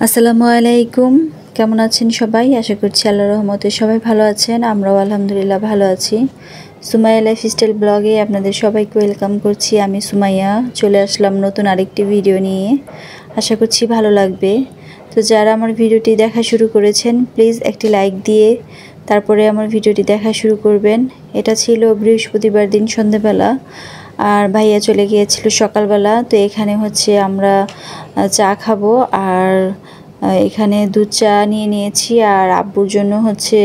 আসসালামু আলাইকুম। কেমন আছেন সবাই? আশা করছি আল্লাহর রহমতে সবাই ভালো আছেন। আমরাও আলহামদুলিল্লাহ ভালো আছি। সুমাইয়া লাইফস্টাইল ব্লগে আপনাদের সবাইকে ওয়েলকাম করছি। আমি সুমাইয়া চলে আসলাম নতুন আরেকটি ভিডিও নিয়ে। আশা করছি ভালো লাগবে। তো যারা আমার ভিডিওটি দেখা শুরু করেছেন প্লিজ একটি লাইক দিয়ে তারপরে আমার ভিডিওটি দেখা শুরু করবেন। এটা ছিল বৃহস্পতিবার দিন সন্ধ্যাবেলা, আর ভাইয়া চলে গিয়েছিল সকালবেলা। তো এখানে হচ্ছে আমরা চা খাবো, আর এখানে দুধ চা নিয়েছি, আর আব্বুর জন্য হচ্ছে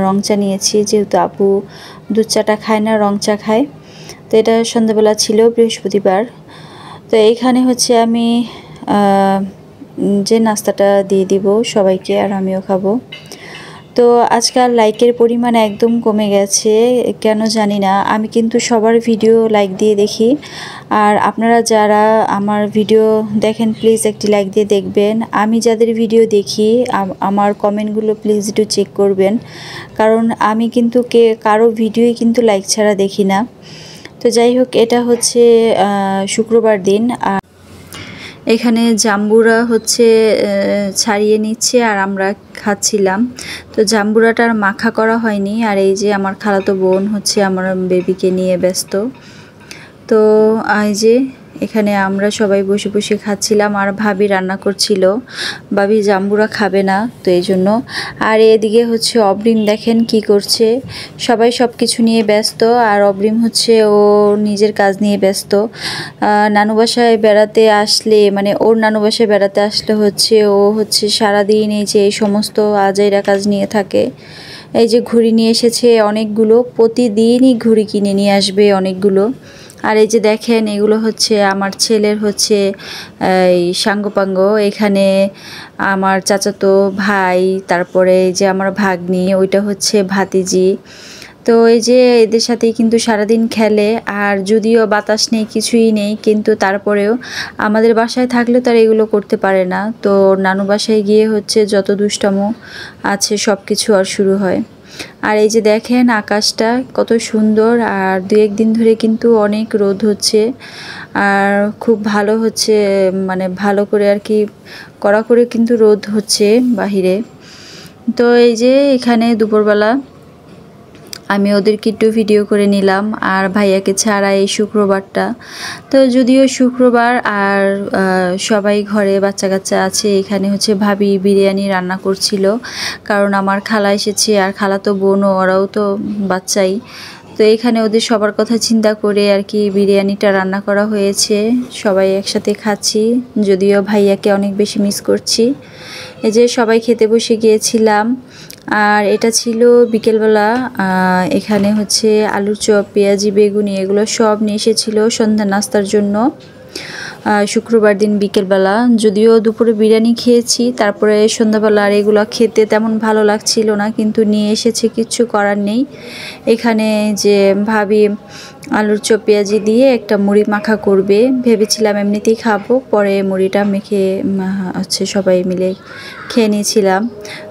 রং চা নিয়েছি, যেহেতু আব্বু দুধ চাটা খায় না, রং চা খায়। তো এটা সন্ধ্যাবেলা ছিল বৃহস্পতিবার। তো এইখানে হচ্ছে আমি যে নাস্তাটা দিয়ে দিব সবাইকে, আর আমিও খাবো। তো আজকাল লাইকের পরিমাণ একদম কমে গেছে, কেন জানি না। আমি কিন্তু সবার ভিডিও লাইক দিয়ে দেখি, আর আপনারা যারা আমার ভিডিও দেখেন প্লিজ একটি লাইক দিয়ে দেখবেন। আমি যাদের ভিডিও দেখি আমার কমেন্টগুলো প্লিজ একটু চেক করবেন, কারণ আমি কিন্তু কারো ভিডিওই কিন্তু লাইক ছাড়া দেখি না। তো যাই হোক, এটা হচ্ছে শুক্রবার দিন, আর এখানে জাম্বুরা হচ্ছে ছাড়িয়ে নিচ্ছে আর আমরা খাচ্ছিলাম। তো জাম্বুরাটার মাখা করা হয়নি, আর এই যে আমার খালাতো বোন হচ্ছে আমার বেবিকে নিয়ে ব্যস্ত। তো এই যে এখানে আমরা সবাই বসে বসে খাচ্ছিলাম, আর ভাবি রান্না করছিল। ভাবি জাম্বুরা খাবে না, তো এই জন্য। আর এদিকে হচ্ছে অবরিম দেখেন কি করছে, সবাই সব কিছু নিয়ে ব্যস্ত, আর অবরিম হচ্ছে ও নিজের কাজ নিয়ে ব্যস্ত। নানু বাসায় বেড়াতে আসলে, মানে ওর নানু বাসায় বেড়াতে আসলে হচ্ছে ও হচ্ছে সারাদিন এই যে এই সমস্ত আজাইরা কাজ নিয়ে থাকে। এই যে ঘুড়ি নিয়ে এসেছে অনেকগুলো, প্রতিদিনই ঘুড়ি কিনে নিয়ে আসবে অনেকগুলো। আর এই যে দেখেন এগুলো হচ্ছে আমার ছেলের হচ্ছে এই সাঙ্গপাঙ্গ। এখানে আমার চাচাতো ভাই, তারপরে এই যে আমার ভাগ্নি, ওইটা হচ্ছে ভাতিজি। তো এই যে এদের সাথেই কিন্তু সারাদিন খেলে, আর যদিও বাতাস নেই কিছুই নেই, কিন্তু তারপরেও আমাদের বাসায় থাকলে তার এগুলো করতে পারে না। তো নানু বাসায় গিয়ে হচ্ছে যত দুষ্টামো আছে সব কিছু আর শুরু হয়। আর এই যে দেখেন আকাশটা কত সুন্দর, আর দু একদিন ধরে কিন্তু অনেক রোদ হচ্ছে, আর খুব ভালো হচ্ছে, মানে ভালো করে আর কি কড়া করে কিন্তু রোদ হচ্ছে বাহিরে। তো এই যে এখানে দুপুরবেলা আমি ওদেরকে একটু ভিডিও করে নিলাম, আর ভাইয়াকে ছাড়া এই শুক্রবারটা। তো যদিও শুক্রবার, আর সবাই ঘরে বাচ্চা কাচ্চা আছে। এখানে হচ্ছে ভাবি বিরিয়ানি রান্না করছিল, কারণ আমার খালা এসেছে, আর খালা তো বোনও, ওরাও তো বাচ্চাই। তো এখানে ওদের সবার কথা চিন্তা করে আর কি বিরিয়ানিটা রান্না করা হয়েছে, সবাই একসাথে খাচ্ছি। যদিও ভাইয়াকে অনেক বেশি মিস করছি। এই যে সবাই খেতে বসে গিয়েছিলাম, আর এটা ছিল বিকেলবেলা। এখানে হচ্ছে আলুর চপ, পেঁয়াজি, বেগুনি এগুলো সব নিয়ে এসেছিলো সন্ধ্যা নাস্তার জন্য শুক্রবার দিন বিকেলবেলা। যদিও দুপুরে বিরিয়ানি খেয়েছি, তারপরে সন্ধ্যাবেলা আর এগুলো খেতে তেমন ভালো লাগছিল না, কিন্তু নিয়ে এসেছে, কিচ্ছু করার নেই। এখানে যে ভাবি আলুর চপ পেঁয়াজি দিয়ে একটা মুড়ি মাখা করবে, ভেবেছিলাম এমনিতেই খাবো, পরে মুড়িটা মেখে হচ্ছে সবাই মিলে খেয়ে নিয়েছিলাম।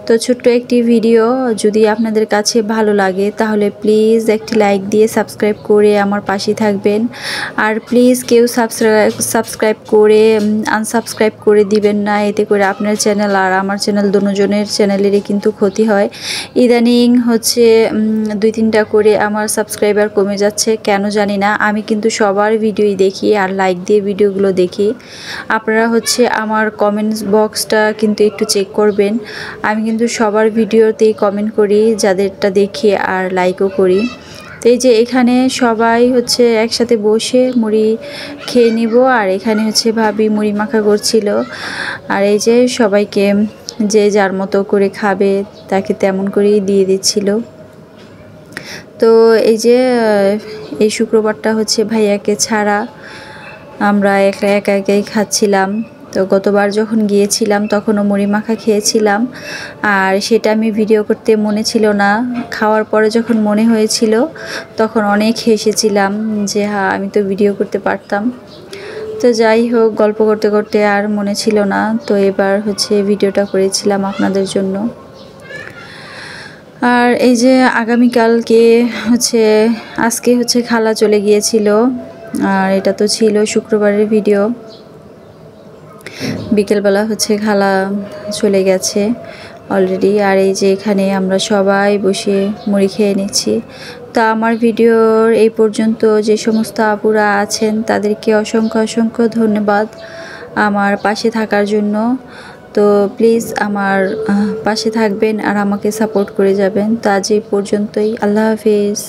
তো ছোট্ট একটি ভিডিও, যদি আপনাদের কাছে ভালো লাগে তাহলে প্লিজ একটি লাইক দিয়ে সাবস্ক্রাইব করে আমার পাশে থাকবেন। আর প্লিজ কেউ সাবস্ক্রাইব করে আনসাবস্ক্রাইব করে দিবেন না, এতে করে আপনার চ্যানেল আর আমার চ্যানেল দুজনের চ্যানেলেরই কিন্তু ক্ষতি হয়। ইদানিং হচ্ছে 2-3টা করে আমার সাবস্ক্রাইবার কমে যাচ্ছে, কেন জানি না। আমি কিন্তু সবার ভিডিওই দেখি আর লাইক দিয়ে ভিডিওগুলো দেখি। আপনারা হচ্ছে আমার কমেন্টস বক্সটা কিন্তু একটু চেক করবেন। আমি কিন্তু সবার ভিডিওতেই কমেন্ট করি, যাদেরটা দেখি, আর লাইকও করি। তো এই যে এখানে সবাই হচ্ছে একসাথে বসে মুড়ি খেয়ে নিব, আর এখানে হচ্ছে ভাবি মুড়ি মাখা করছিল, আর এই যে সবাইকে যে যার মতো করে খাবে তাকে তেমন করেই দিয়ে দিচ্ছিল। তো এই যে এই শুক্রবারটা হচ্ছে ভাইয়াকে ছাড়া আমরা একাই খাচ্ছিলাম। তো গতবার যখন গিয়েছিলাম তখনও মুড়ি মাখা খেয়েছিলাম, আর সেটা আমি ভিডিও করতে মনে ছিল না। খাওয়ার পরে যখন মনে হয়েছিল তখন অনেক হেসেছিলাম যে হ্যাঁ, আমি তো ভিডিও করতে পারতাম। তো যাই হোক, গল্প করতে করতে আর মনে ছিল না, তো এবার হচ্ছে ভিডিওটা করেছিলাম আপনাদের জন্য। আর এই যে আগামীকালকে হচ্ছে, আজকে হচ্ছে খালা চলে গিয়েছিল, আর এটা তো ছিল শুক্রবারের ভিডিও। বিকেলবেলা হচ্ছে খালা চলে গেছে অলরেডি। আর এই যে এখানে আমরা সবাই বসে মুড়ি খেয়ে নিচ্ছি। তো আমার ভিডিওর এই পর্যন্ত যে সমস্ত আপুরা আছেন তাদেরকে অসংখ্য অসংখ্য ধন্যবাদ আমার পাশে থাকার জন্য। তো প্লিজ আমার পাশে থাকবেন আর আমাকে সাপোর্ট করে যাবেন। তো আজ এই পর্যন্তই, আল্লাহ হাফিজ।